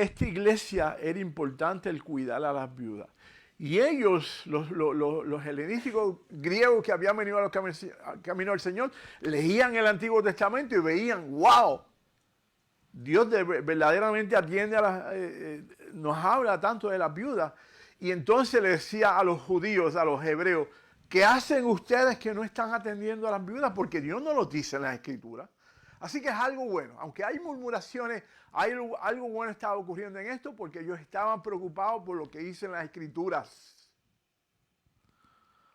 esta iglesia era importante el cuidar a las viudas. Y ellos, los helenísticos griegos que habían venido a los caminos del Señor, leían el Antiguo Testamento y veían, wow, Dios verdaderamente atiende nos habla tanto de las viudas. Y entonces le decía a los judíos, a los hebreos, ¿qué hacen ustedes que no están atendiendo a las viudas? Porque Dios no lo dice en las Escrituras. Así que es algo bueno. Aunque hay murmuraciones, algo bueno estaba ocurriendo en esto porque ellos estaban preocupados por lo que dicen las Escrituras.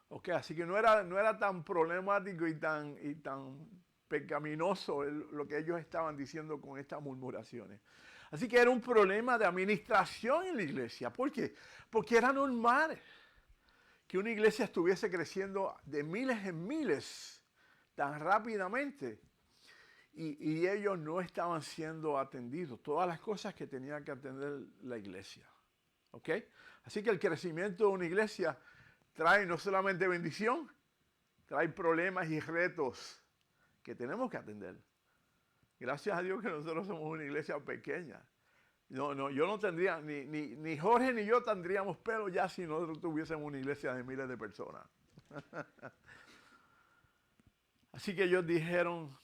Okay, así que no era tan problemático y tan pecaminoso lo que ellos estaban diciendo con estas murmuraciones. Así que era un problema de administración en la iglesia. ¿Por qué? Porque era normal que una iglesia estuviese creciendo de miles en miles tan rápidamente y ellos no estaban siendo atendidos. Todas las cosas que tenía que atender la iglesia. ¿Ok? Así que el crecimiento de una iglesia trae no solamente bendición, trae problemas y retos que tenemos que atender. Gracias a Dios que nosotros somos una iglesia pequeña. No, yo no tendría, ni Jorge ni yo tendríamos pelo ya si nosotros tuviésemos una iglesia de miles de personas. Así que ellos dijeron,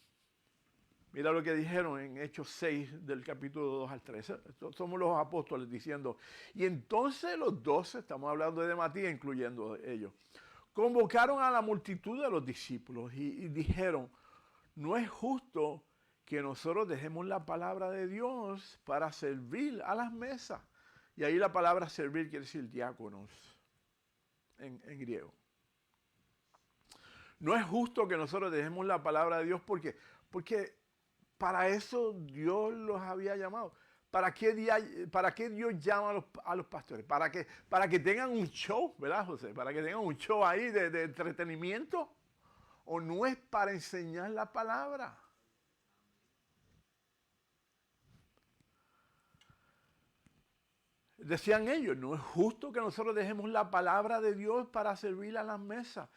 mira lo que dijeron en Hechos 6 del capítulo 2 al 3. Somos los apóstoles diciendo, y entonces los 12, estamos hablando de Matías incluyendo ellos, convocaron a la multitud de los discípulos y dijeron, no es justo que nosotros dejemos la palabra de Dios para servir a las mesas. Y ahí la palabra servir quiere decir diáconos en griego. No es justo que nosotros dejemos la palabra de Dios porque para eso Dios los había llamado. ¿Para qué Dios llama a los pastores? Para que tengan un show, ¿verdad, José? Para que tengan un show ahí de entretenimiento. ¿O no es para enseñar la palabra? Decían ellos, no es justo que nosotros dejemos la palabra de Dios para servir a las mesas.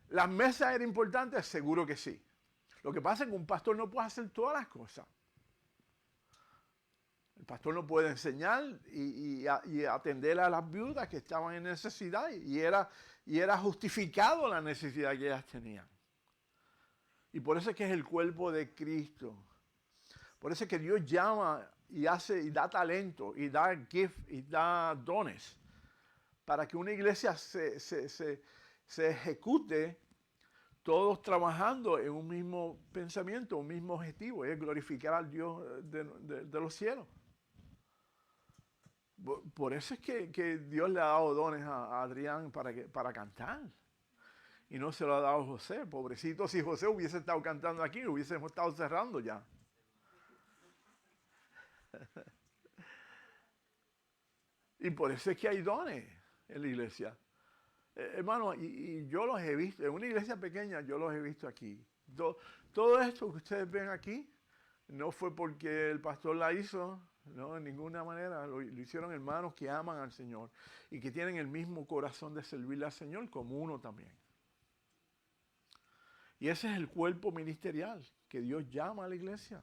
¿Las mesas eran importantes? Seguro que sí. Lo que pasa es que un pastor no puede hacer todas las cosas. El pastor no puede enseñar y atender a las viudas que estaban en necesidad y era justificado la necesidad que ellas tenían. Y por eso es que es el cuerpo de Cristo. Por eso es que Dios llama y da talento y da gift y da dones para que una iglesia se ejecute todos trabajando en un mismo pensamiento, un mismo objetivo, y es glorificar al Dios de los cielos. Por eso es que Dios le ha dado dones a Adrián para cantar. Y no se lo ha dado a José. Pobrecito, si José hubiese estado cantando aquí, hubiésemos estado cerrando ya. Y por eso es que hay dones en la iglesia. Hermano, y yo los he visto, en una iglesia pequeña yo los he visto aquí. Todo esto que ustedes ven aquí, no fue porque el pastor la hizo, no, de ninguna manera. Lo hicieron hermanos que aman al Señor y que tienen el mismo corazón de servirle al Señor como uno también. Y ese es el cuerpo ministerial que Dios llama a la iglesia.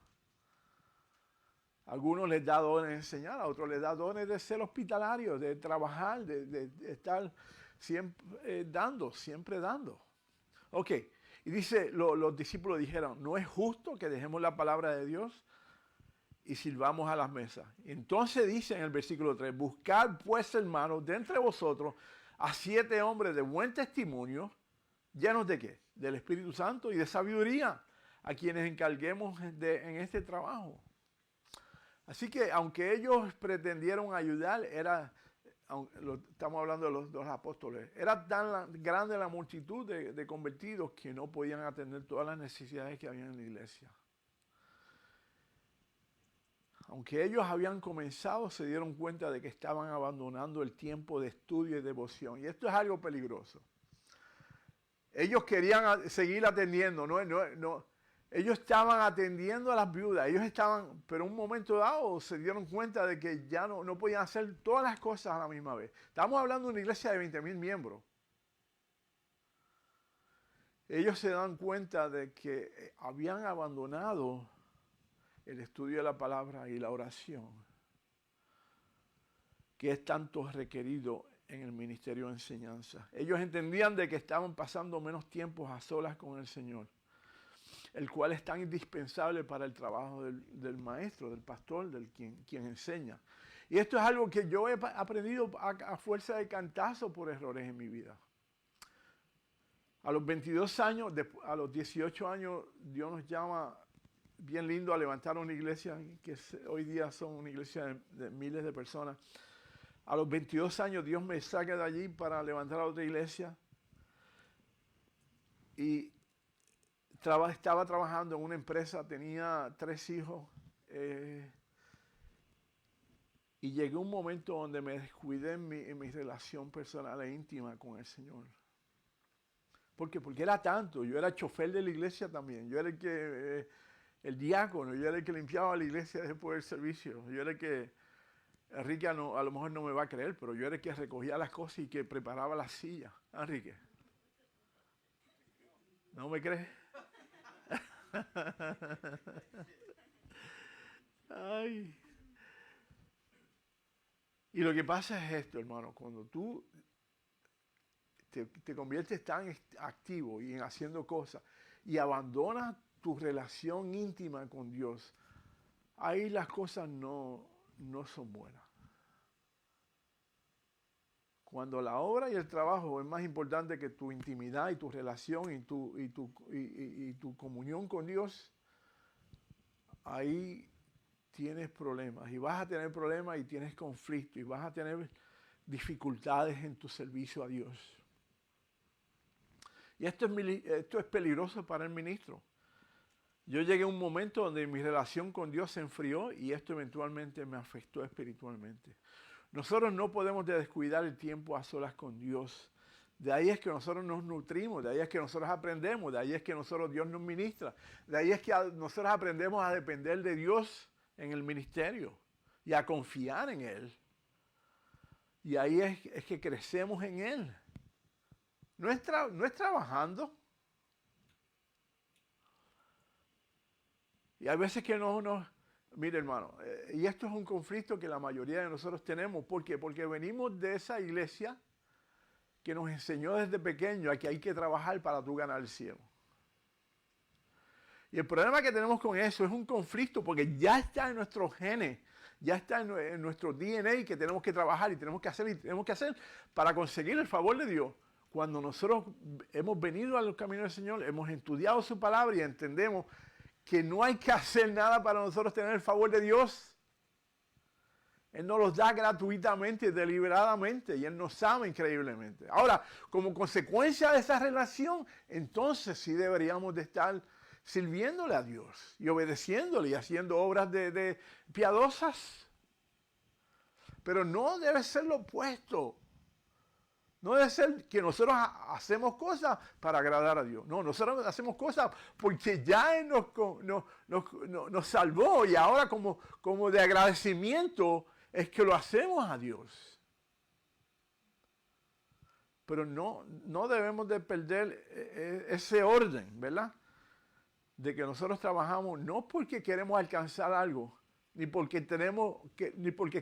A algunos les da dones de enseñar, a otros les da dones de ser hospitalarios, de trabajar, de estar siempre dando. Ok, y dice, los discípulos dijeron, no es justo que dejemos la palabra de Dios y sirvamos a las mesas. Entonces dice en el versículo 3, buscad pues, hermanos, de entre vosotros a 7 hombres de buen testimonio, ¿llenos de qué? Del Espíritu Santo y de sabiduría, a quienes encarguemos en este trabajo. Así que aunque ellos pretendieron ayudar, estamos hablando de los apóstoles, era tan grande la multitud de convertidos que no podían atender todas las necesidades que había en la iglesia. Aunque ellos habían comenzado, se dieron cuenta de que estaban abandonando el tiempo de estudio y devoción. Y esto es algo peligroso. Ellos querían seguir atendiendo, ellos estaban atendiendo a las viudas, pero en un momento dado se dieron cuenta de que ya no podían hacer todas las cosas a la misma vez. Estamos hablando de una iglesia de 20,000 miembros. Ellos se dan cuenta de que habían abandonado el estudio de la palabra y la oración. que es tanto requerido en el ministerio de enseñanza. Ellos entendían de que estaban pasando menos tiempos a solas con el Señor, el cual es tan indispensable para el trabajo del maestro, del pastor, del quien enseña. Y esto es algo que yo he aprendido a fuerza de cantazo por errores en mi vida. A los 22 años, a los 18 años, Dios nos llama bien lindo a levantar una iglesia, que hoy día son una iglesia de miles de personas. A los 22 años Dios me saca de allí para levantar a otra iglesia. Y estaba trabajando en una empresa, tenía 3 hijos. Y llegué a un momento donde me descuidé en mi relación personal e íntima con el Señor. ¿Por qué? Porque era tanto. Yo era chofer de la iglesia también. Yo era el diácono. Yo era el que limpiaba la iglesia después del servicio. Yo era el que, Enrique a lo mejor no me va a creer, pero yo era el que recogía las cosas y que preparaba las sillas. Enrique, ¿no me crees? Ay. Y lo que pasa es esto, hermano. Cuando tú te conviertes tan activo y en haciendo cosas y abandonas tu relación íntima con Dios, ahí las cosas no son buenas. Cuando la obra y el trabajo es más importante que tu intimidad y tu relación y tu comunión con Dios, ahí tienes problemas y vas a tener problemas y tienes conflictos y vas a tener dificultades en tu servicio a Dios. Y esto es peligroso para el ministro. Yo llegué a un momento donde mi relación con Dios se enfrió y esto eventualmente me afectó espiritualmente. Nosotros no podemos descuidar el tiempo a solas con Dios. De ahí es que nosotros nos nutrimos, de ahí es que nosotros aprendemos, de ahí es que Dios nos ministra, de ahí es que nosotros aprendemos a depender de Dios en el ministerio y a confiar en Él. Y ahí es que crecemos en Él. No es trabajando. Y hay veces que mire hermano, y esto es un conflicto que la mayoría de nosotros tenemos. ¿Por qué? Porque venimos de esa iglesia que nos enseñó desde pequeño a que hay que trabajar para tú ganar el cielo. Y el problema que tenemos con eso es un conflicto porque ya está en nuestros genes, ya está en nuestro DNA que tenemos que trabajar y tenemos que hacer para conseguir el favor de Dios. Cuando nosotros hemos venido a los caminos del Señor, hemos estudiado su palabra y entendemos que no hay que hacer nada para nosotros tener el favor de Dios. Él nos los da gratuitamente, deliberadamente, y Él nos ama increíblemente. Ahora, como consecuencia de esa relación, entonces sí deberíamos de estar sirviéndole a Dios y obedeciéndole y haciendo obras de piadosas. Pero no debe ser lo opuesto. No debe ser que nosotros hacemos cosas para agradar a Dios. No, nosotros hacemos cosas porque ya Él nos salvó y ahora como de agradecimiento es que lo hacemos a Dios. Pero no debemos de perder ese orden, ¿verdad? De que nosotros trabajamos no porque queremos alcanzar algo, ni porque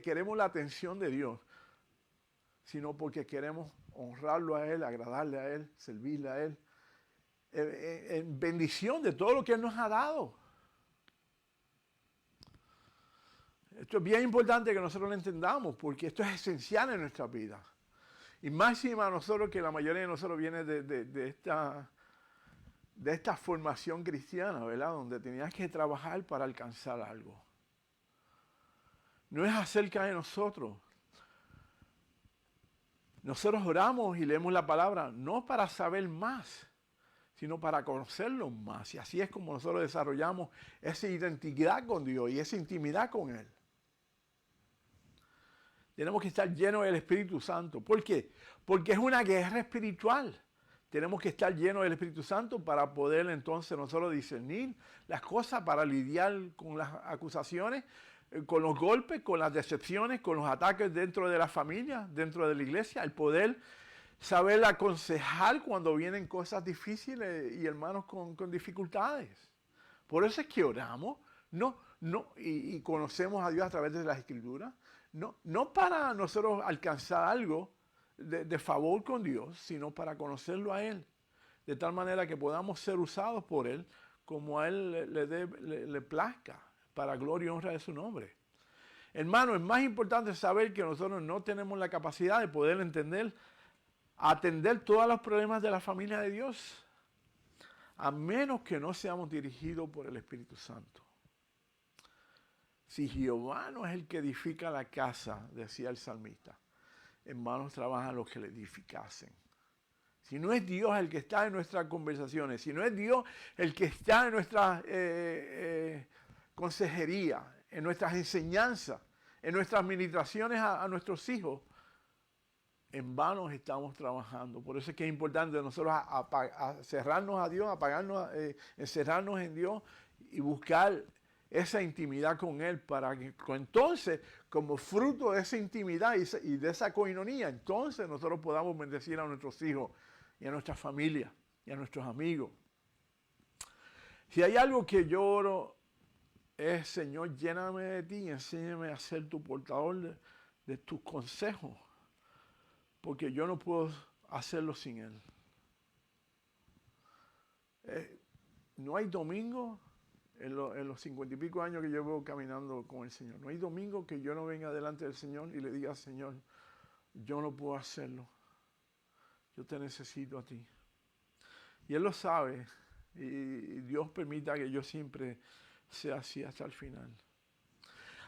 queremos la atención de Dios, sino porque queremos honrarlo a Él, agradarle a Él, servirle a Él, en bendición de todo lo que Él nos ha dado. Esto es bien importante que nosotros lo entendamos, porque esto es esencial en nuestra vida. Y máxima a nosotros, que la mayoría de nosotros viene de esta formación cristiana, ¿verdad? Donde tenías que trabajar para alcanzar algo. No es acerca de nosotros. Nosotros oramos y leemos la palabra no para saber más, sino para conocerlo más. Y así es como nosotros desarrollamos esa identidad con Dios y esa intimidad con Él. Tenemos que estar llenos del Espíritu Santo. ¿Por qué? Porque es una guerra espiritual. Tenemos que estar llenos del Espíritu Santo para poder entonces nosotros discernir las cosas, para lidiar con las acusaciones, con los golpes, con las decepciones, con los ataques dentro de la familia, dentro de la iglesia, el poder saber aconsejar cuando vienen cosas difíciles y hermanos con dificultades. Por eso es que oramos y conocemos a Dios a través de las Escrituras. No para nosotros alcanzar algo de favor con Dios, sino para conocerlo a Él, de tal manera que podamos ser usados por Él como a Él le plazca, para gloria y honra de su nombre. Hermano, es más importante saber que nosotros no tenemos la capacidad de poder atender todos los problemas de la familia de Dios, a menos que no seamos dirigidos por el Espíritu Santo. Si Jehová no es el que edifica la casa, decía el salmista, en manos trabajan los que le edificasen. Si no es Dios el que está en nuestras conversaciones, si no es Dios el que está en nuestra consejería, en nuestras enseñanzas, en nuestras administraciones a nuestros hijos, en vano estamos trabajando. Por eso es que es importante nosotros cerrarnos a Dios, encerrarnos en Dios y buscar esa intimidad con Él, para que entonces, como fruto de esa intimidad y de esa coinonía, entonces nosotros podamos bendecir a nuestros hijos y a nuestra familia y a nuestros amigos. Si hay algo que yo oro es: Señor, lléname de ti y enséñame a ser tu portador de tus consejos, porque yo no puedo hacerlo sin Él. No hay domingo en los 50 y pico años que yo llevo caminando con el Señor. No hay domingo que yo no venga delante del Señor y le diga: Señor, yo no puedo hacerlo. Yo te necesito a ti. Y Él lo sabe. Y Dios permita que yo siempre sea así hasta el final.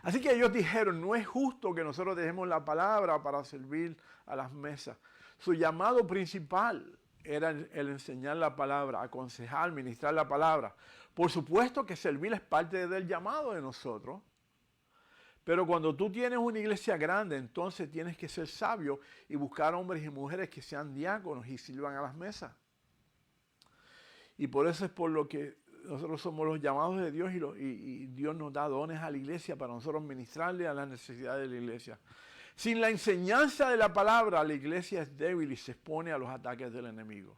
Así que ellos dijeron: no es justo que nosotros dejemos la palabra para servir a las mesas. Su llamado principal era el enseñar la palabra, aconsejar, ministrar la palabra. Por supuesto que servir es parte del llamado de nosotros. Pero cuando tú tienes una iglesia grande, entonces tienes que ser sabio y buscar hombres y mujeres que sean diáconos y sirvan a las mesas. Y por eso es por lo que nosotros somos los llamados de Dios y Dios nos da dones a la iglesia para nosotros ministrarle a las necesidades de la iglesia. Sin la enseñanza de la palabra, la iglesia es débil y se expone a los ataques del enemigo.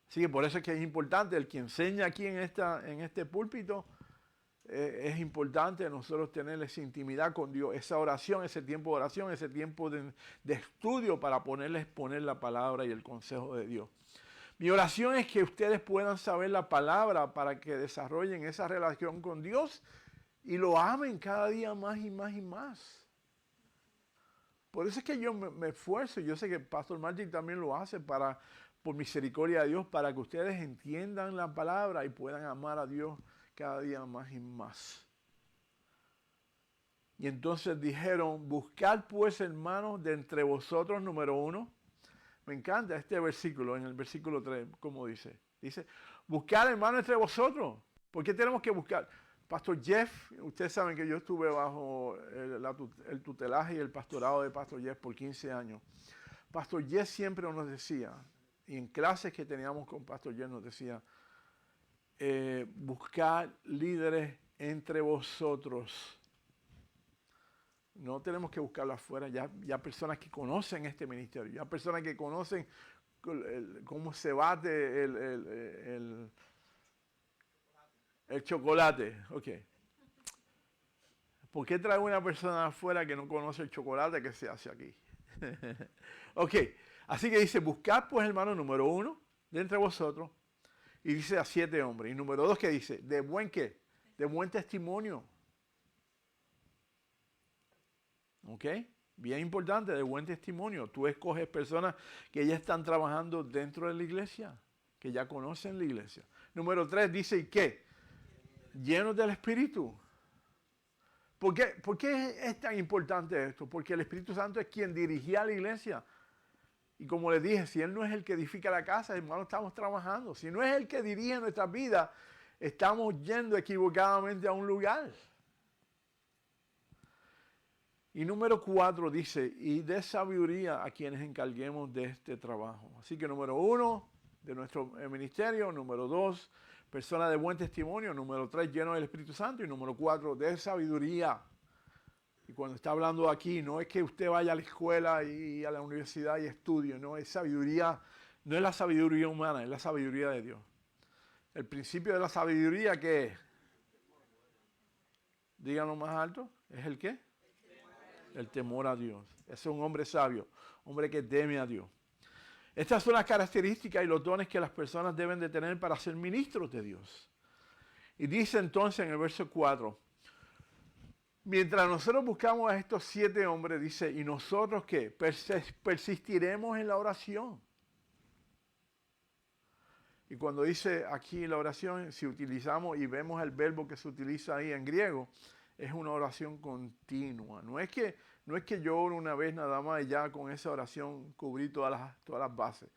Así que por eso es que es importante el que enseña aquí en este púlpito. Es importante nosotros tener esa intimidad con Dios, esa oración, ese tiempo de oración, ese tiempo de estudio para exponer la palabra y el consejo de Dios. Mi oración es que ustedes puedan saber la palabra para que desarrollen esa relación con Dios y lo amen cada día más y más y más. Por eso es que yo me esfuerzo. Yo sé que Pastor Martin también lo hace por misericordia de Dios, para que ustedes entiendan la palabra y puedan amar a Dios cada día más y más. Y entonces dijeron: buscad pues, hermanos, de entre vosotros, número 1. Me encanta este versículo, en el versículo 3, como dice. Dice: buscad, hermanos, entre vosotros. ¿Por qué tenemos que buscar? Pastor Jeff, ustedes saben que yo estuve bajo el tutelaje y el pastorado de Pastor Jeff por 15 años. Pastor Jeff siempre nos decía, y en clases que teníamos con Pastor Jeff nos decía: buscar líderes entre vosotros. No tenemos que buscarlo afuera, ya personas que conocen este ministerio, ya personas que conocen cómo se bate el chocolate. Ok. ¿Por qué trae una persona afuera que no conoce el chocolate que se hace aquí? Ok, así que dice: buscad pues, hermano, número 1, de entre vosotros. Y dice a 7 hombres. Y número 2, ¿qué dice? ¿De buen qué? De buen testimonio. ¿Ok? Bien importante, de buen testimonio. Tú escoges personas que ya están trabajando dentro de la iglesia, que ya conocen la iglesia. Número 3 dice: ¿y qué? Llenos del Espíritu. ¿Por qué es tan importante esto? Porque el Espíritu Santo es quien dirigía a la iglesia. Y como les dije, si Él no es el que edifica la casa, hermano, estamos trabajando. Si no es el que dirige nuestra vida, estamos yendo equivocadamente a un lugar. Y número 4 dice: y de sabiduría a quienes encarguemos de este trabajo. Así que número 1, de nuestro ministerio. Número 2, persona de buen testimonio. Número 3, lleno del Espíritu Santo. Y número 4, de sabiduría. Y cuando está hablando aquí, no es que usted vaya a la escuela y a la universidad y estudie, no, es sabiduría, no es la sabiduría humana, es la sabiduría de Dios. El principio de la sabiduría, ¿qué es? Díganlo más alto, ¿es el qué? el temor a Dios. Es un hombre sabio, hombre que teme a Dios. Estas son las características y los dones que las personas deben de tener para ser ministros de Dios. Y dice entonces en el verso 4, mientras nosotros buscamos a estos 7 hombres, dice, ¿y nosotros qué? Persistiremos en la oración. Y cuando dice aquí la oración, si utilizamos y vemos el verbo que se utiliza ahí en griego, es una oración continua. No es que yo oro una vez nada más y ya con esa oración cubrí todas las bases.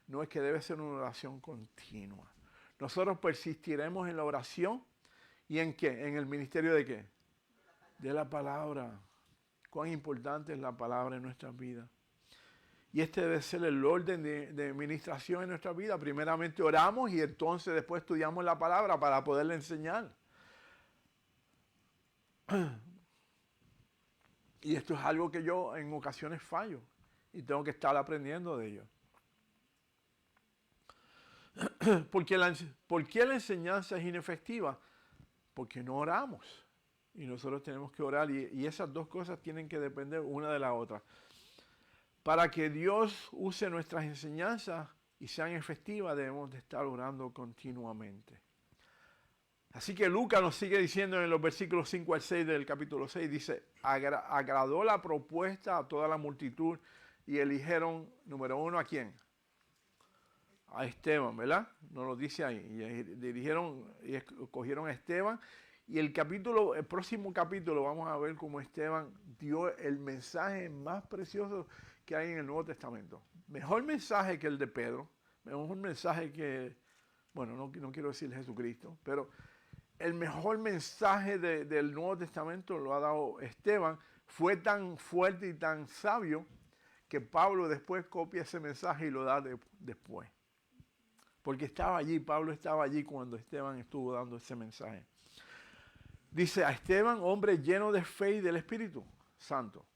No, es que debe ser una oración continua. Nosotros persistiremos en la oración. ¿Y en qué? ¿En el ministerio de qué? De la palabra. Cuán importante es la palabra en nuestras vidas. Y este debe ser el orden de administración en nuestra vida. Primeramente oramos y entonces después estudiamos la palabra para poderle enseñar. Y esto es algo que yo en ocasiones fallo y tengo que estar aprendiendo de ello. ¿Por qué la enseñanza es inefectiva? Porque no oramos. Y nosotros tenemos que orar y esas dos cosas tienen que depender una de la otra. Para que Dios use nuestras enseñanzas y sean efectivas, debemos de estar orando continuamente. Así que Lucas nos sigue diciendo en los versículos 5 al 6 del capítulo 6, dice, agradó la propuesta a toda la multitud y eligieron, número 1, ¿a quién? A Esteban, ¿verdad? Nos lo dice ahí. Y escogieron a Esteban. Y el próximo capítulo vamos a ver cómo Esteban dio el mensaje más precioso que hay en el Nuevo Testamento. Mejor mensaje que el de Pedro, mejor mensaje que, bueno, no quiero decir Jesucristo, pero el mejor mensaje del Nuevo Testamento lo ha dado Esteban. Fue tan fuerte y tan sabio que Pablo después copia ese mensaje y lo da después. Porque Pablo estaba allí cuando Esteban estuvo dando ese mensaje. Dice a Esteban, hombre lleno de fe y del Espíritu Santo.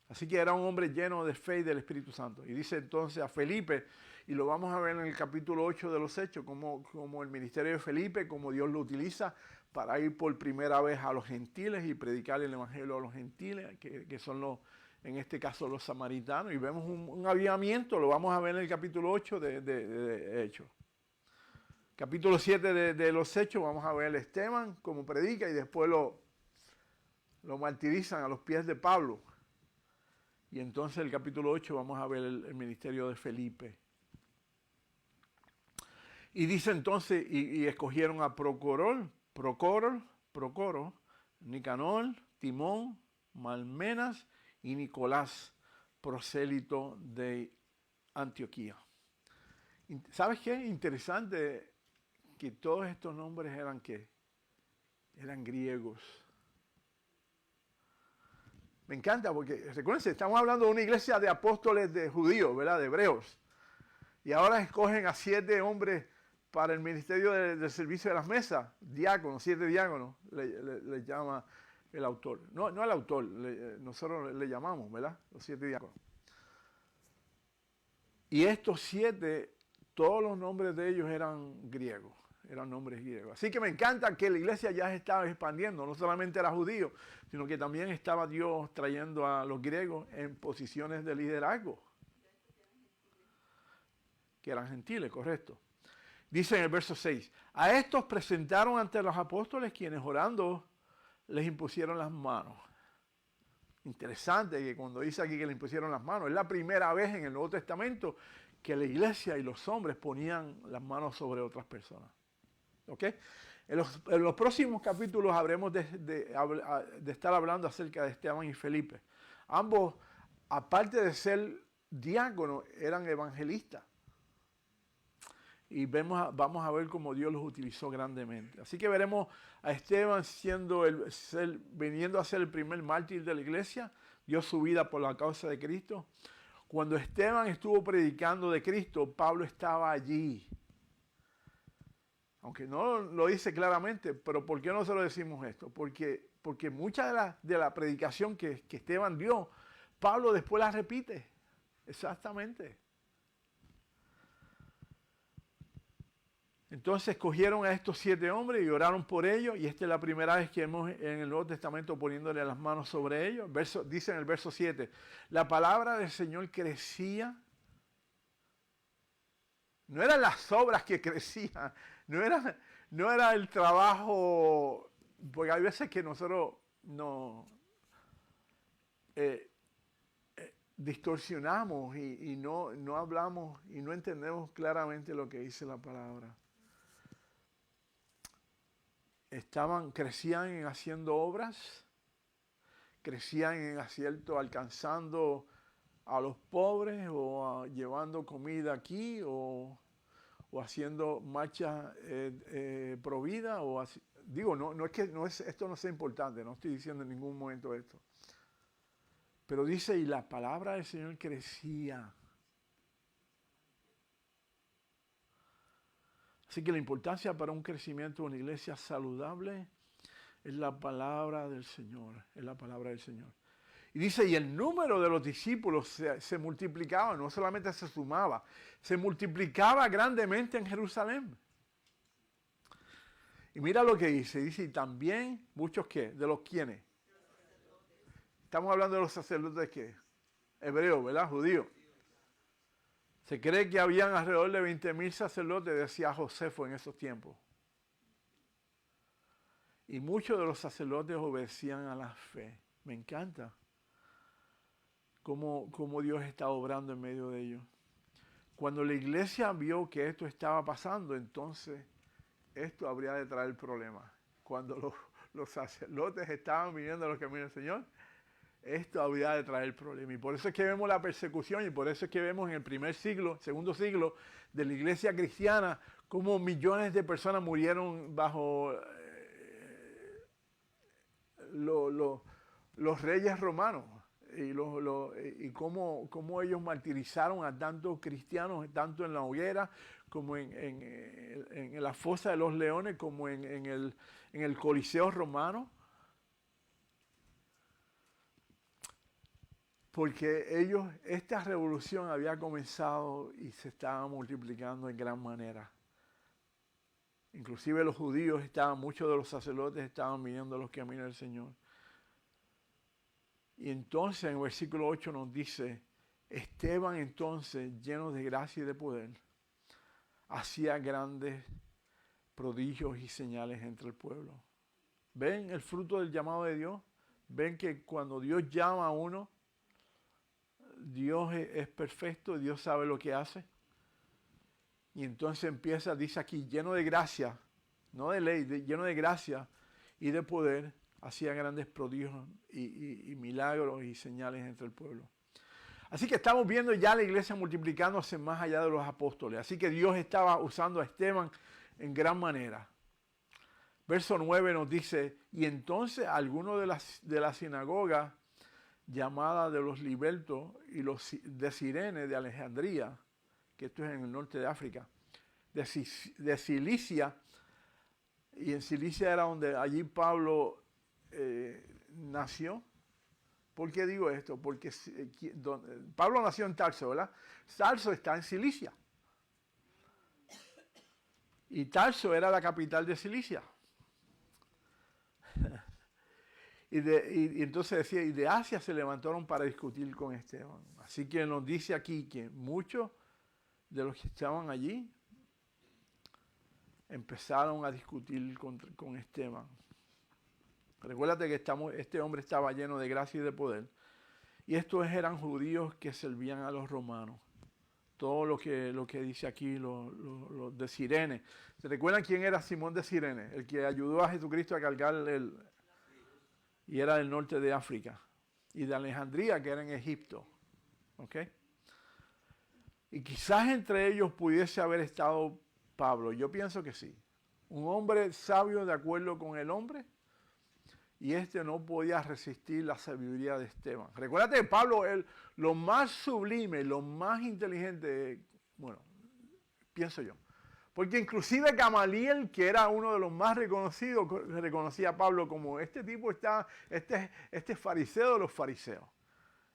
Así que era un hombre lleno de fe y del Espíritu Santo. Y dice entonces a Felipe, y lo vamos a ver en el capítulo 8 de los Hechos, como el ministerio de Felipe, como Dios lo utiliza para ir por primera vez a los gentiles y predicar el evangelio a los gentiles, que son en este caso los samaritanos. Y vemos un avivamiento, lo vamos a ver en el capítulo 8 de Hechos. Capítulo 7 de los Hechos, vamos a ver a Esteban como predica y después lo martirizan a los pies de Pablo. Y entonces el capítulo 8 vamos a ver el ministerio de Felipe. Y dice entonces, y escogieron a Procoro, Nicanor, Timón, Malmenas y Nicolás, prosélito de Antioquía. ¿Sabes qué? Interesante que todos estos nombres eran ¿qué? Eran griegos. Me encanta porque, recuérdense, estamos hablando de una iglesia de apóstoles de judíos, ¿verdad? De hebreos. Y ahora escogen a 7 hombres para el ministerio del servicio de las mesas, diáconos, 7 diáconos, le llama el autor. No el autor, nosotros le llamamos, ¿verdad? Los 7 diáconos. Y estos 7, todos los nombres de ellos eran griegos. Eran nombres griegos. Así que me encanta que la iglesia ya se estaba expandiendo. No solamente era judío, sino que también estaba Dios trayendo a los griegos en posiciones de liderazgo. Que eran gentiles, correcto. Dice en el verso 6, a estos presentaron ante los apóstoles quienes orando les impusieron las manos. Interesante que cuando dice aquí que le impusieron las manos, es la primera vez en el Nuevo Testamento que la iglesia y los hombres ponían las manos sobre otras personas. ¿Ok? En los próximos capítulos habremos de estar hablando acerca de Esteban y Felipe. Ambos, aparte de ser diáconos, eran evangelistas. Y vamos a ver cómo Dios los utilizó grandemente. Así que veremos a Esteban viniendo a ser el primer mártir de la iglesia. Dio su vida por la causa de Cristo. Cuando Esteban estuvo predicando de Cristo, Pablo estaba allí. Aunque no lo dice claramente, pero ¿por qué nosotros decimos esto? Porque mucha de la predicación que Esteban dio, Pablo después la repite. Exactamente. Entonces escogieron a estos 7 hombres y oraron por ellos, y esta es la primera vez que vemos en el Nuevo Testamento poniéndole las manos sobre ellos. Dice en el verso 7, la palabra del Señor crecía. No eran las obras que crecían, no era el trabajo, porque hay veces que nosotros distorsionamos y no hablamos y no entendemos claramente lo que dice la palabra. Crecían en haciendo obras, crecían en acierto, alcanzando a los pobres o llevando comida aquí o haciendo marchas pro vida o así. Digo, esto no sea importante, no estoy diciendo en ningún momento esto. Pero dice, y la palabra del Señor crecía. Así que la importancia para un crecimiento de una iglesia saludable es la palabra del Señor, es la palabra del Señor. Y dice, y el número de los discípulos se multiplicaba, no solamente se sumaba, se multiplicaba grandemente en Jerusalén. Y mira lo que dice, y también muchos ¿qué? ¿De los quiénes? Estamos hablando de los sacerdotes ¿qué? Hebreos, ¿verdad? Judíos. Se cree que habían alrededor de 20,000 sacerdotes, decía Josefo en esos tiempos. Y muchos de los sacerdotes obedecían a la fe. Me encanta cómo Dios está obrando en medio de ellos. Cuando la iglesia vio que esto estaba pasando, entonces esto habría de traer problemas. Cuando los sacerdotes estaban viniendo a los caminos del Señor, esto habría de traer problemas. Y por eso es que vemos la persecución y por eso es que vemos en el segundo siglo de la iglesia cristiana, cómo millones de personas murieron bajo los reyes romanos y cómo ellos martirizaron a tantos cristianos, tanto en la hoguera como en la fosa de los leones, como en el Coliseo romano. Porque esta revolución había comenzado y se estaba multiplicando en gran manera. Inclusive los judíos muchos de los sacerdotes estaban viniendo a los caminos del Señor. Y entonces en el versículo 8 nos dice, Esteban entonces, lleno de gracia y de poder, hacía grandes prodigios y señales entre el pueblo. ¿Ven el fruto del llamado de Dios? ¿Ven que cuando Dios llama a uno, Dios es perfecto, Dios sabe lo que hace? Y entonces dice aquí, lleno de gracia, no de ley, lleno de gracia y de poder, hacía grandes prodigios y milagros y señales entre el pueblo. Así que estamos viendo ya la iglesia multiplicándose más allá de los apóstoles. Así que Dios estaba usando a Esteban en gran manera. Verso 9 nos dice, y entonces algunos de la sinagoga llamada de los libertos y los de Cirene de Alejandría, que esto es en el norte de África, de Cilicia, y en Cilicia era donde allí Pablo nació. ¿Por qué digo esto? Porque Pablo nació en Tarso, ¿verdad? Tarso está en Cilicia. Y Tarso era la capital de Cilicia. Y entonces decía, y de Asia se levantaron para discutir con Esteban. Así que nos dice aquí que muchos de los que estaban allí empezaron a discutir con Esteban. Recuérdate que este hombre estaba lleno de gracia y de poder. Y estos eran judíos que servían a los romanos. Todo lo que dice aquí, los de Cirene. ¿Se recuerdan quién era Simón de Cirene? El que ayudó a Jesucristo a cargar y era del norte de África. Y de Alejandría, que era en Egipto. ¿Ok? Y quizás entre ellos pudiese haber estado Pablo. Yo pienso que sí. Un hombre sabio de acuerdo con el hombre. Y no podía resistir la sabiduría de Esteban. Recuérdate que Pablo, lo más sublime, lo más inteligente, bueno, pienso yo. Porque inclusive Gamaliel, que era uno de los más reconocidos, reconocía a Pablo como este es fariseo de los fariseos.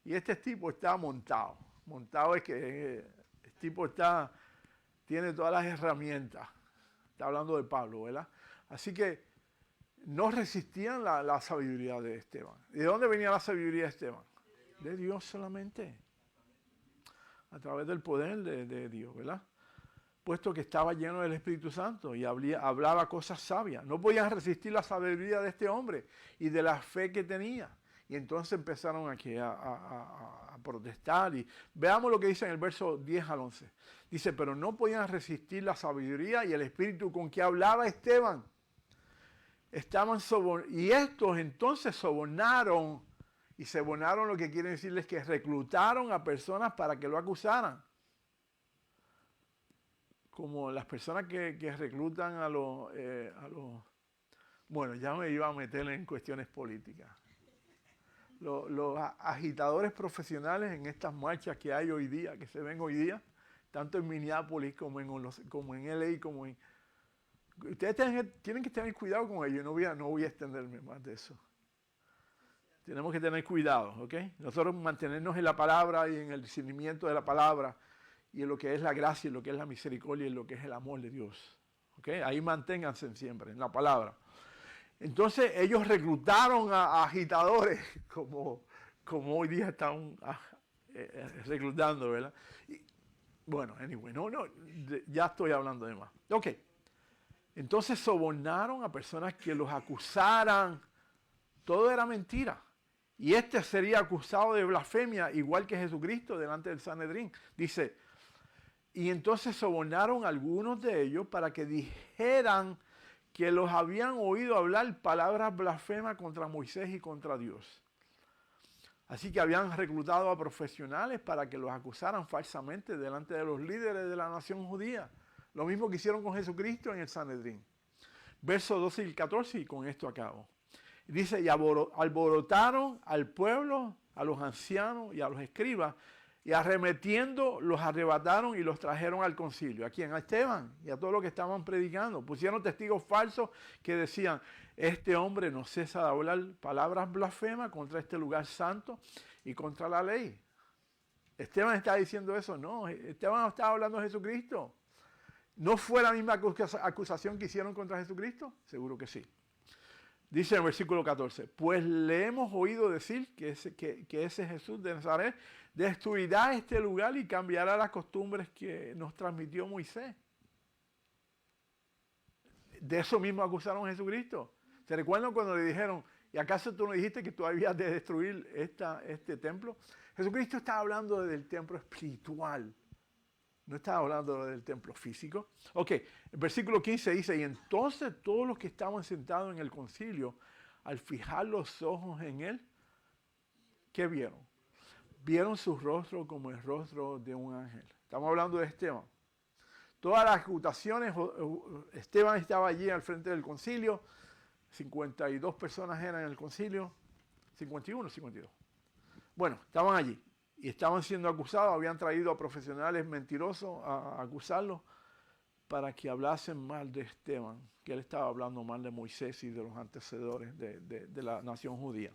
Y este tipo está montado. Montado es que el tipo tiene todas las herramientas. Está hablando de Pablo, ¿verdad? Así que no resistían la sabiduría de Esteban. ¿De dónde venía la sabiduría de Esteban? De Dios solamente. A través del poder de Dios, ¿verdad? Puesto que estaba lleno del Espíritu Santo y hablaba cosas sabias. No podían resistir la sabiduría de este hombre y de la fe que tenía. Y entonces empezaron aquí a protestar. Y veamos lo que dice en el verso 10 al 11. Dice, pero no podían resistir la sabiduría y el espíritu con que hablaba Esteban. Y estos entonces sobornaron. Y sobornaron, lo que quiere decirles que reclutaron a personas para que lo acusaran. Como las personas que reclutan a los... Bueno, ya me iba a meter en cuestiones políticas. Los agitadores profesiones en estas marchas que hay hoy día, que se ven hoy día, tanto en Minneapolis como en LA, como en... Ustedes tienen que tener cuidado con ello, no voy a extenderme más de eso. Tenemos que tener cuidado, ¿ok? Nosotros mantenernos en la palabra y en el discernimiento de la palabra y en lo que es la gracia, en lo que es la misericordia y en lo que es el amor de Dios. ¿Ok? Ahí manténganse siempre, en la palabra. Entonces ellos reclutaron a agitadores, como hoy día están reclutando, ¿verdad? Y, bueno, anyway, ya estoy hablando de más. Ok. Entonces sobornaron a personas que los acusaran. Todo era mentira. Y este sería acusado de blasfemia, igual que Jesucristo, delante del Sanedrín. Dice, y entonces sobornaron a algunos de ellos para que dijeran que los habían oído hablar palabras blasfemas contra Moisés y contra Dios. Así que habían reclutado a profesionales para que los acusaran falsamente delante de los líderes de la nación judía. Lo mismo que hicieron con Jesucristo en el Sanedrín. Versos 12 y 14, y con esto acabo. Dice, y alborotaron al pueblo, a los ancianos y a los escribas, y arremetiendo los arrebataron y los trajeron al concilio. ¿A quién? A Esteban y a todos los que estaban predicando. Pusieron testigos falsos que decían, este hombre no cesa de hablar palabras blasfemas contra este lugar santo y contra la ley. Esteban está diciendo eso. No, Esteban estaba hablando de Jesucristo. ¿No fue la misma acusación que hicieron contra Jesucristo? Seguro que sí. Dice en el versículo 14, pues le hemos oído decir que ese Jesús de Nazaret destruirá este lugar y cambiará las costumbres que nos transmitió Moisés. De eso mismo acusaron a Jesucristo. ¿Se recuerdan cuando le dijeron, ¿y acaso tú no dijiste que tú habías de destruir este templo? Jesucristo estaba hablando del templo espiritual. No estaba hablando del templo físico. Ok, el versículo 15 dice, y entonces todos los que estaban sentados en el concilio, al fijar los ojos en él, ¿qué vieron? Vieron su rostro como el rostro de un ángel. Estamos hablando de Esteban. Todas las ejecutaciones, Esteban estaba allí al frente del concilio, 52 personas eran en el concilio, 51, 52. Bueno, estaban allí. Y estaban siendo acusados, habían traído a profesionales mentirosos a acusarlos para que hablasen mal de Esteban, que él estaba hablando mal de Moisés y de los antecedores de la nación judía.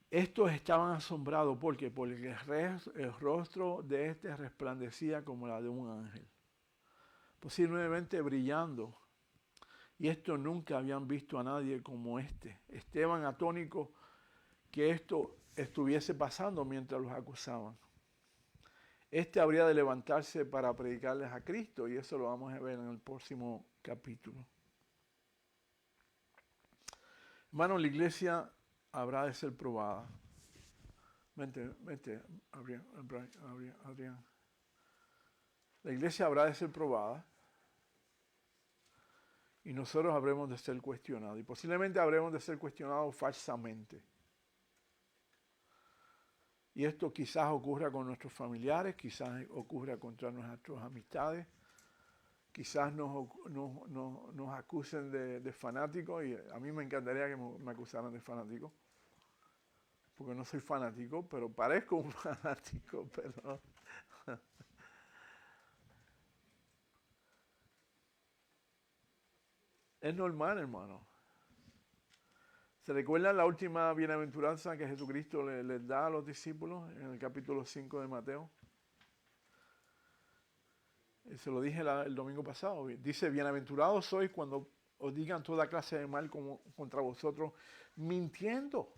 Estos estaban asombrados porque el rostro de este resplandecía como la de un ángel, posiblemente brillando. Y esto nunca habían visto a nadie como este. Esteban atónico que esto estuviese pasando mientras los acusaban. Este habría de levantarse para predicarles a Cristo y eso lo vamos a ver en el próximo capítulo. Hermano, la iglesia habrá de ser probada. Vente, Adrián. La iglesia habrá de ser probada y nosotros habremos de ser cuestionados y posiblemente habremos de ser cuestionados falsamente. Y esto quizás ocurra con nuestros familiares, quizás ocurra contra nuestras amistades, quizás nos acusen de fanáticos, y a mí me encantaría que me acusaran de fanático, porque no soy fanático, pero parezco un fanático, pero... Es normal, hermano. ¿Se recuerdan la última bienaventuranza que Jesucristo les da a los discípulos en el capítulo 5 de Mateo? Se lo dije el domingo pasado. Dice, bienaventurados sois cuando os digan toda clase de mal contra vosotros, mintiendo.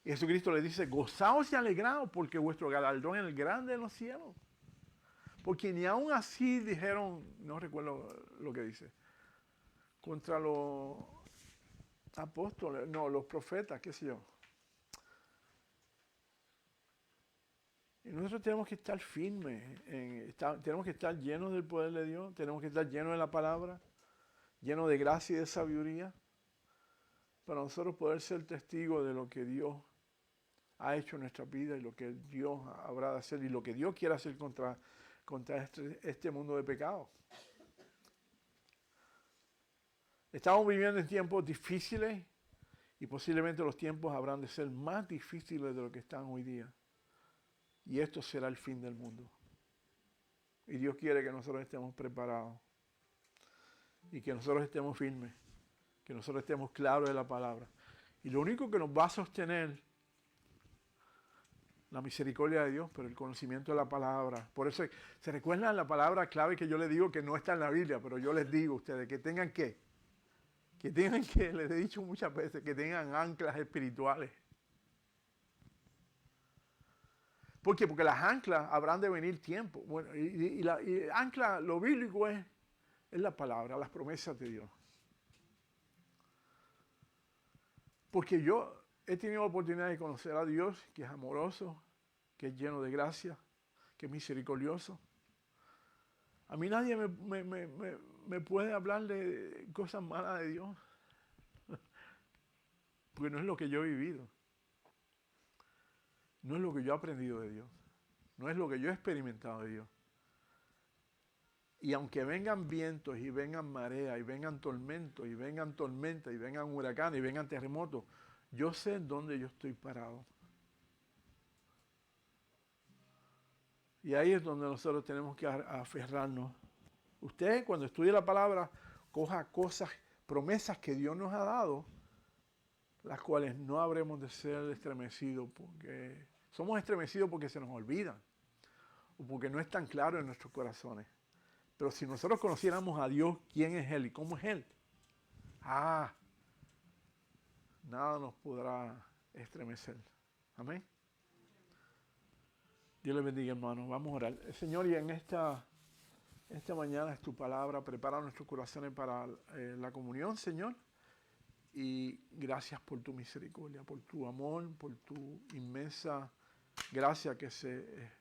Y Jesucristo le dice, gozaos y alegraos porque vuestro galardón es el grande en los cielos. Porque ni aún así dijeron, no recuerdo lo que dice, contra los apóstoles, no, los profetas, qué sé yo. Y nosotros tenemos que estar firmes, tenemos que estar llenos del poder de Dios, tenemos que estar llenos de la palabra, llenos de gracia y de sabiduría, para nosotros poder ser testigos de lo que Dios ha hecho en nuestra vida y lo que Dios habrá de hacer y lo que Dios quiere hacer contra este mundo de pecado. Estamos viviendo en tiempos difíciles y posiblemente los tiempos habrán de ser más difíciles de lo que están hoy día. Y esto será el fin del mundo. Y Dios quiere que nosotros estemos preparados. Y que nosotros estemos firmes. Que nosotros estemos claros de la palabra. Y lo único que nos va a sostener la misericordia de Dios, pero el conocimiento de la palabra. Por eso, ¿se recuerdan la palabra clave que yo les digo que no está en la Biblia? Pero yo les digo a ustedes que tengan ¿qué? Que tengan que, les he dicho muchas veces, que tengan anclas espirituales. ¿Por qué? Porque las anclas habrán de venir tiempo. Bueno, y ancla, lo bíblico es la palabra, las promesas de Dios. Porque yo he tenido la oportunidad de conocer a Dios, que es amoroso, que es lleno de gracia, que es misericordioso. A mí nadie me puede hablar de cosas malas de Dios. Porque no es lo que yo he vivido. No es lo que yo he aprendido de Dios. No es lo que yo he experimentado de Dios. Y aunque vengan vientos y vengan mareas y vengan tormentos y vengan tormentas y vengan huracanes y vengan terremotos, yo sé en dónde yo estoy parado. Y ahí es donde nosotros tenemos que aferrarnos. Usted cuando estudie la palabra, coja cosas, promesas que Dios nos ha dado, las cuales no habremos de ser estremecidos porque somos estremecidos porque se nos olvidan o porque no es tan claro en nuestros corazones. Pero si nosotros conociéramos a Dios, quién es Él y cómo es Él, nada nos podrá estremecer. Amén. Dios les bendiga, hermanos. Vamos a orar. Señor, y en esta mañana es tu palabra. Prepara nuestros corazones para la comunión, Señor. Y gracias por tu misericordia, por tu amor, por tu inmensa gracia que se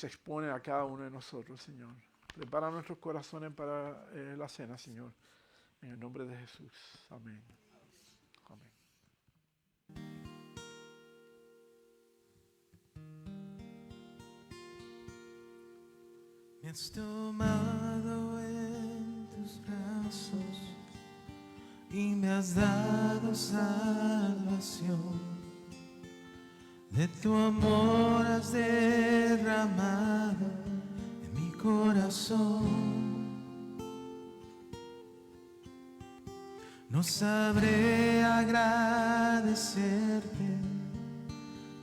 expone a cada uno de nosotros, Señor. Prepara nuestros corazones para la cena, Señor. En el nombre de Jesús. Amén. Amén. Me has tomado en tus brazos y me has dado salvación. De tu amor has derramado en mi corazón. No sabré agradecerte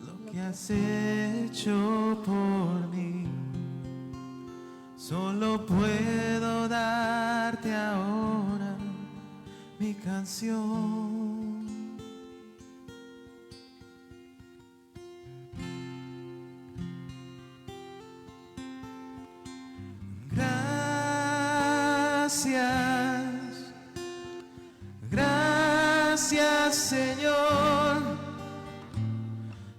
lo que has hecho por mí. Solo puedo darte ahora mi canción. Gracias, gracias Señor,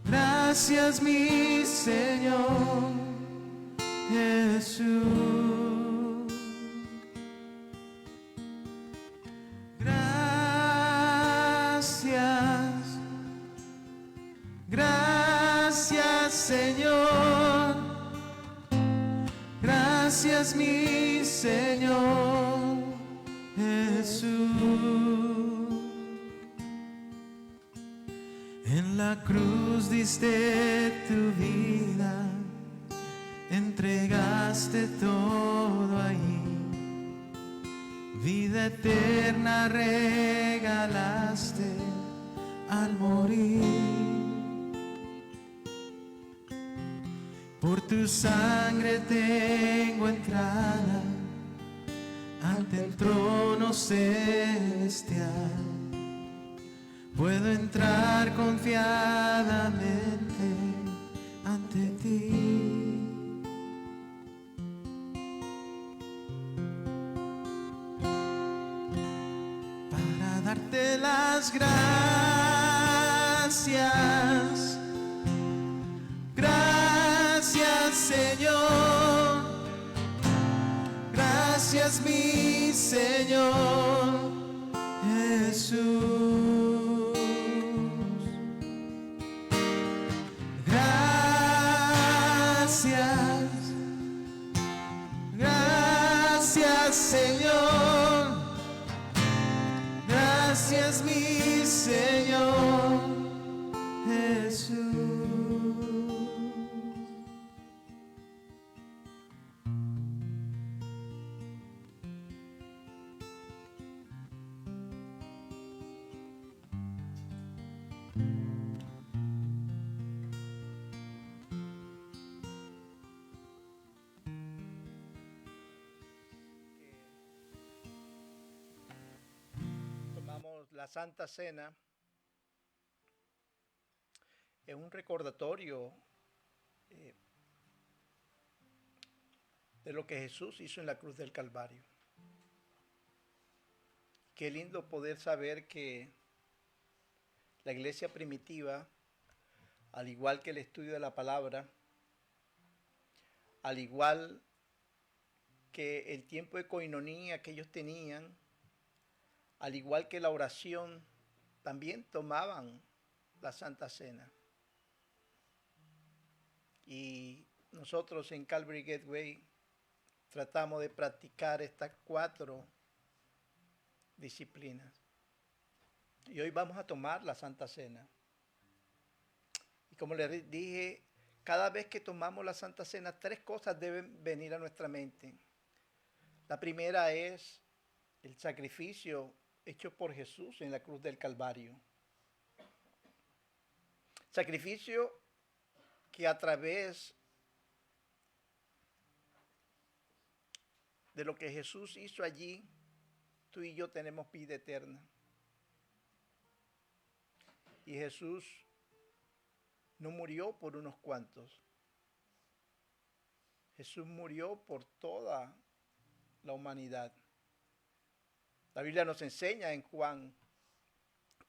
gracias mi Señor Jesús. Gracias, gracias Señor, gracias mi Señor Jesús. En la cruz diste tu vida, entregaste todo ahí, vida eterna regalaste al morir. Por tu sangre tengo entrada ante el trono celestial. Puedo entrar confiadamente ante ti. Para darte las gracias. Gracias, Señor. Gracias, mi Señor Jesús. Gracias. Gracias, Señor. Gracias, mi Señor Jesús. Tomamos la Santa Cena, es un recordatorio de lo que Jesús hizo en la cruz del Calvario. Qué lindo poder saber que la iglesia primitiva, al igual que el estudio de la palabra, al igual que el tiempo de coinonía que ellos tenían, al igual que la oración, también tomaban la Santa Cena. Y nosotros en Calvary Gateway tratamos de practicar estas 4 disciplinas. Y hoy vamos a tomar la Santa Cena. Y como les dije, cada vez que tomamos la Santa Cena, 3 cosas deben venir a nuestra mente. La primera es el sacrificio hecho por Jesús en la cruz del Calvario. Sacrificio que a través de lo que Jesús hizo allí, tú y yo tenemos vida eterna. Y Jesús no murió por unos cuantos. Jesús murió por toda la humanidad. La Biblia nos enseña en Juan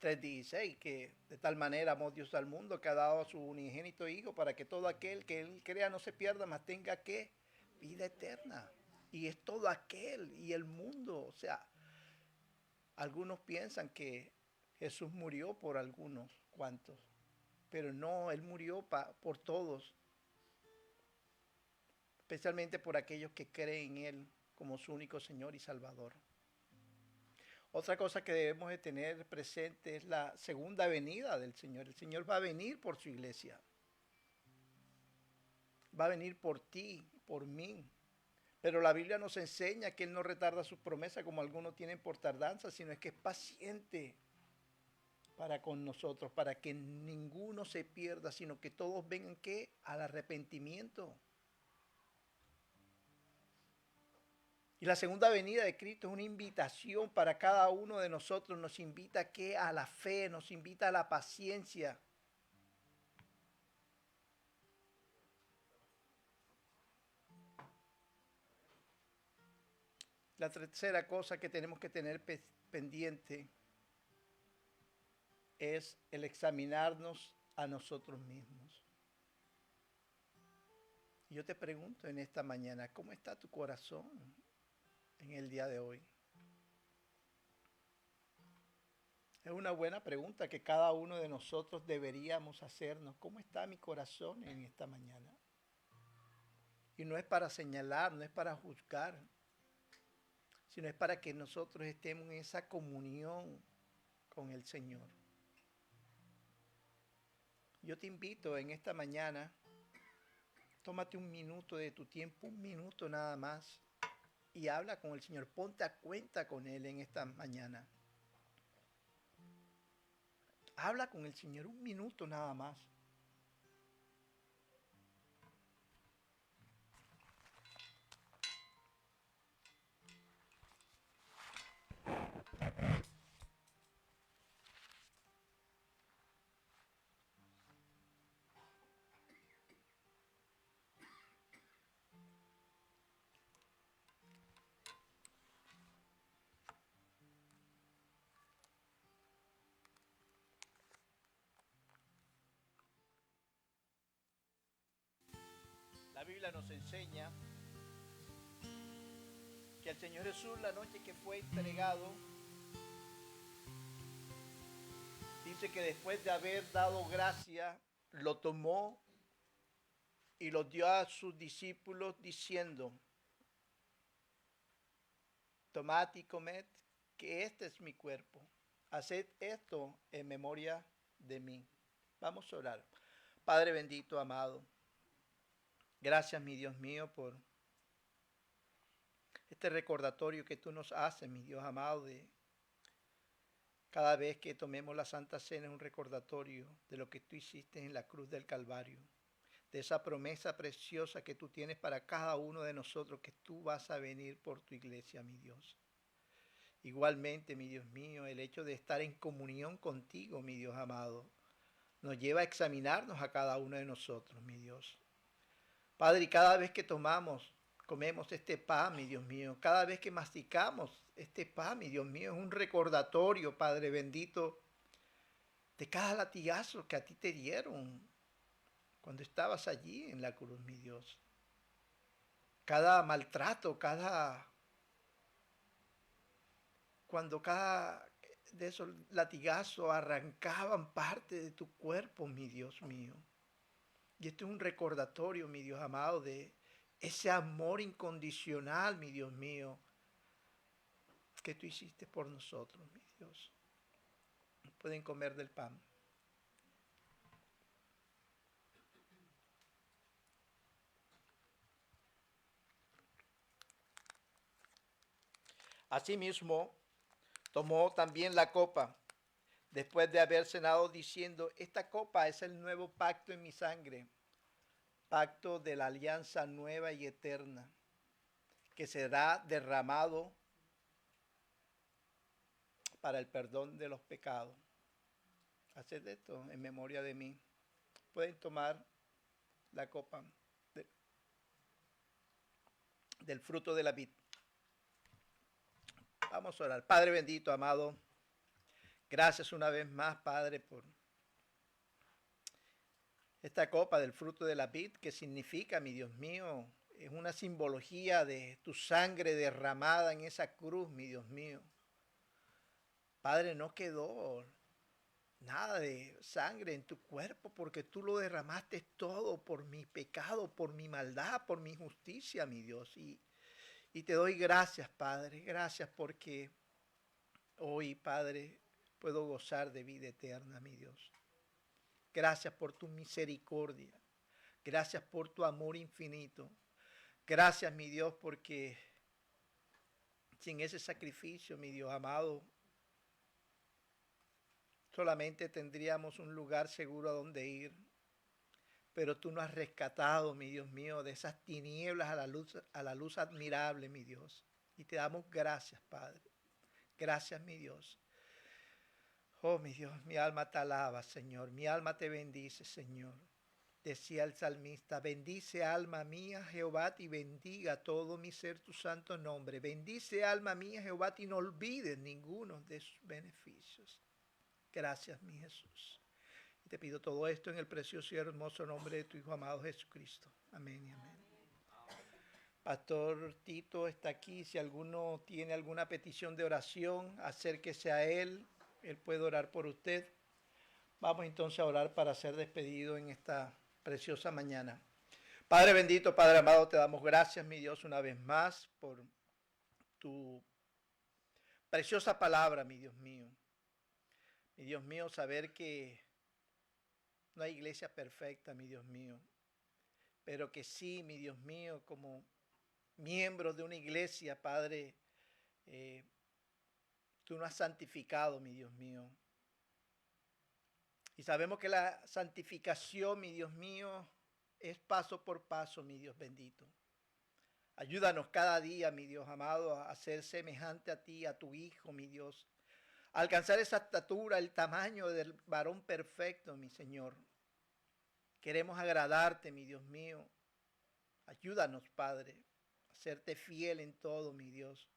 3:16 que de tal manera amó Dios al mundo que ha dado a su unigénito Hijo para que todo aquel que Él crea no se pierda, mas tenga ¿qué? Vida eterna. Y es todo aquel y el mundo. O sea, algunos piensan que Jesús murió por algunos cuantos, pero no, Él murió por todos, especialmente por aquellos que creen en Él como su único Señor y Salvador. Otra cosa que debemos de tener presente es la segunda venida del Señor. El Señor va a venir por su iglesia. Va a venir por ti, por mí. Pero la Biblia nos enseña que Él no retarda su promesa como algunos tienen por tardanza, sino es que es paciente para con nosotros, para que ninguno se pierda, sino que todos vengan ¿qué? Al arrepentimiento. Y la segunda venida de Cristo es una invitación para cada uno de nosotros. Nos invita ¿a qué? A la fe, nos invita a la paciencia. La tercera cosa que tenemos que tener pendiente es el examinarnos a nosotros mismos. Y yo te pregunto en esta mañana, ¿cómo está tu corazón en el día de hoy? Es una buena pregunta que cada uno de nosotros deberíamos hacernos. ¿Cómo está mi corazón en esta mañana? Y no es para señalar, no es para juzgar, sino es para que nosotros estemos en esa comunión con el Señor. Yo te invito en esta mañana, tómate un minuto de tu tiempo, un minuto nada más, y habla con el Señor. Ponte a cuenta con Él en esta mañana. Habla con el Señor un minuto nada más. Biblia nos enseña que el Señor Jesús, la noche que fue entregado, dice que después de haber dado gracia, lo tomó y lo dio a sus discípulos diciendo: tomad y comed, que este es mi cuerpo. Haced esto en memoria de mí. Vamos a orar. Padre bendito, amado, gracias, mi Dios mío, por este recordatorio que tú nos haces, mi Dios amado, de cada vez que tomemos la Santa Cena, es un recordatorio de lo que tú hiciste en la cruz del Calvario, de esa promesa preciosa que tú tienes para cada uno de nosotros, que tú vas a venir por tu iglesia, mi Dios. Igualmente, mi Dios mío, el hecho de estar en comunión contigo, mi Dios amado, nos lleva a examinarnos a cada uno de nosotros, mi Dios. Padre, y cada vez que comemos este pan, mi Dios mío, cada vez que masticamos este pan, mi Dios mío, es un recordatorio, Padre bendito, de cada latigazo que a ti te dieron cuando estabas allí en la cruz, mi Dios. Cada maltrato, cuando cada de esos latigazos arrancaban parte de tu cuerpo, mi Dios mío. Y esto es un recordatorio, mi Dios amado, de ese amor incondicional, mi Dios mío, que tú hiciste por nosotros, mi Dios. Pueden comer del pan. Asimismo, tomó también la copa, después de haber cenado, diciendo: esta copa es el nuevo pacto en mi sangre, pacto de la alianza nueva y eterna, que será derramado para el perdón de los pecados. Haced esto en memoria de mí. Pueden tomar la copa del fruto de la vid. Vamos a orar. Padre bendito, amado, gracias una vez más, Padre, por esta copa del fruto de la vid, que significa, mi Dios mío, es una simbología de tu sangre derramada en esa cruz, mi Dios mío. Padre, no quedó nada de sangre en tu cuerpo, porque tú lo derramaste todo por mi pecado, por mi maldad, por mi injusticia, mi Dios. Y te doy gracias, Padre, gracias porque hoy, Padre, puedo gozar de vida eterna, mi Dios. Gracias por tu misericordia, gracias por tu amor infinito. Gracias, mi Dios, porque sin ese sacrificio, mi Dios amado, solamente tendríamos un lugar seguro a donde ir. Pero tú nos has rescatado, mi Dios mío, de esas tinieblas a la luz admirable, mi Dios. Y te damos gracias, Padre. Gracias, mi Dios. Oh, mi Dios, mi alma te alaba, Señor. Mi alma te bendice, Señor. Decía el salmista: bendice, alma mía, Jehová, y bendiga todo mi ser tu santo nombre. Bendice, alma mía, Jehová, y no olvides ninguno de sus beneficios. Gracias, mi Jesús. Y te pido todo esto en el precioso y hermoso nombre de tu Hijo amado Jesucristo. Amén y amén. Pastor Tito está aquí. Si alguno tiene alguna petición de oración, acérquese a él. Él puede orar por usted. Vamos entonces a orar para ser despedido en esta preciosa mañana. Padre bendito, Padre amado, te damos gracias, mi Dios, una vez más por tu preciosa palabra, mi Dios mío. Mi Dios mío, saber que no hay iglesia perfecta, mi Dios mío, pero que sí, mi Dios mío, como miembros de una iglesia, Padre, tú nos has santificado, mi Dios mío. Y sabemos que la santificación, mi Dios mío, es paso por paso, mi Dios bendito. Ayúdanos cada día, mi Dios amado, a ser semejante a ti, a tu Hijo, mi Dios. A alcanzar esa estatura, el tamaño del varón perfecto, mi Señor. Queremos agradarte, mi Dios mío. Ayúdanos, Padre, a serte fiel en todo, mi Dios.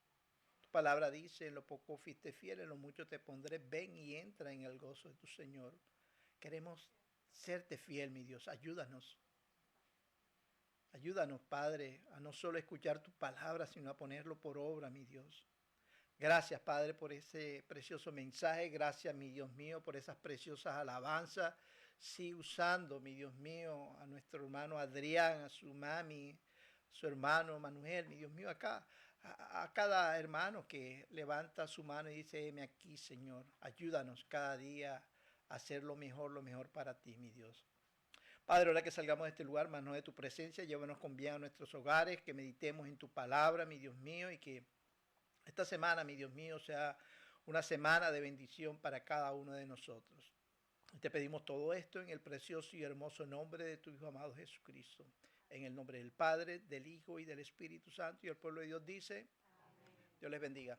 Tu palabra dice: en lo poco fuiste fiel, en lo mucho te pondré. Ven y entra en el gozo de tu Señor. Queremos serte fiel, mi Dios. Ayúdanos. Ayúdanos, Padre, a no solo escuchar tu palabra, sino a ponerlo por obra, mi Dios. Gracias, Padre, por ese precioso mensaje. Gracias, mi Dios mío, por esas preciosas alabanzas. Sigue usando, mi Dios mío, a nuestro hermano Adrián, a su mami, a su hermano Manuel, mi Dios mío, acá. A cada hermano que levanta su mano y dice, heme aquí, Señor. Ayúdanos cada día a hacer lo mejor para ti, mi Dios. Padre, ahora que salgamos de este lugar, más no de tu presencia, llévanos con bien a nuestros hogares, que meditemos en tu palabra, mi Dios mío, y que esta semana, mi Dios mío, sea una semana de bendición para cada uno de nosotros. Te pedimos todo esto en el precioso y hermoso nombre de tu Hijo amado Jesucristo. En el nombre del Padre, del Hijo y del Espíritu Santo. Y el pueblo de Dios dice, Dios les bendiga.